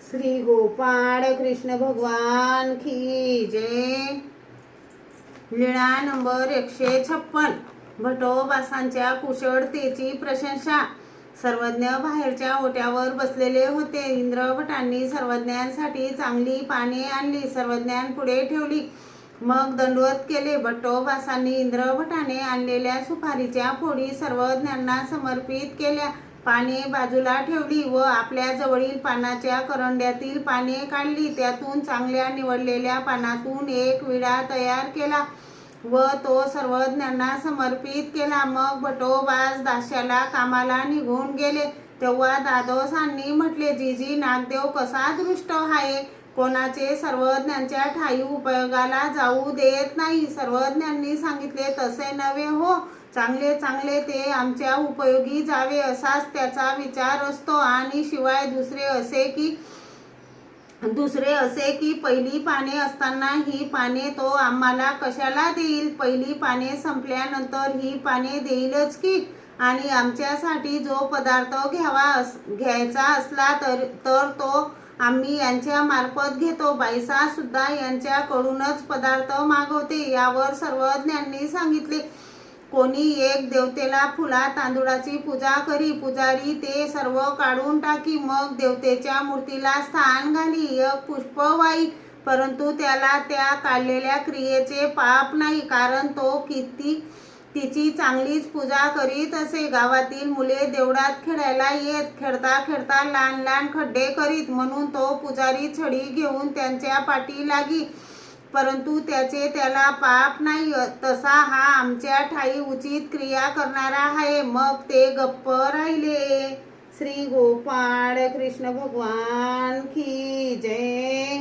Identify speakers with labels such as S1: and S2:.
S1: श्री गोपाळ कृष्ण भगवान की जय। लीळा नंबर 156। भटोबासांच्या कुशळतेची प्रशंसा। सर्वज्ञ बाहेरच्या ओट्यावर बसलेले होते। इंद्रभटांनी सर्वज्ञांसाठी चांगली पाने आणली, सर्वज्ञांपुढे ठेवली, मग दंडवत केले। भट्टोबासांनी इंद्रभटाने आणलेल्या सुपारीच्या फोडी सर्वज्ञांना समर्पित केल्या, पाने बाजूला ठेवली व आपल्या जवळील पानाच्या करंड्यातील पाने काढली। त्यातून चांगल्या निवडलेल्या पानातून एक विडा तयार केला व तो सर्वज्ञांना समर्पित केला। मग भट्टोबास दास्याला कामाला निघून गेले। तेव्हा दादोसांनी म्हटले, जीजी नागदेव कसा दृष्ट आहे, कोणाचे सर्वज्ञांच्या ठाई उपयोगाला जाऊ देत नाही। सर्वज्ञांनी सांगितले, तसे नव्हे हो, चांगले चांगले ते आमच्या उपयोगी जावे असाच त्याचा विचार असतो। आणि शिवाय दुसरे असे की पहिली पाने असताना ही पाने तो आम्हाला कशाला देईल, पहिली पाने संपल्यानंतर ही पाने देईलच की। आणि आमच्यासाठी जो पदार्थ घ्यायचा असला तर तो आम्ही यांच्या मार्फत घेतो। बाईसा सुद्धा यांच्याकडूनच पदार्थ मागवते। यावर सर्वज्ञांनी सांगितले, कोणी एक देवतेला फुला तांदूळाची पूजा करी, पुजारी ते सर्व काढून टाकी, मग देवतेच्या मूर्तीला स्थान घाली, एक पुष्प वाई, परंतु त्याला त्या काढलेल्या क्रियेचे पाप नाही, कारण तो तिची चांगलीच पूजा करीत असे। गावातील मुले देवळात खेळायला येत, खेळता खेळता लहान लहान खड्डे करीत, म्हणून तो पुजारी छडी घेऊन त्यांच्या पाठी लागी, परंतु त्याचे त्याला पाप नाही। तसा हा आमच्या ठाई उचित क्रिया करणारा आहे। मग ते गप्प राहिले। श्री गोपाळ कृष्ण भगवान की जय।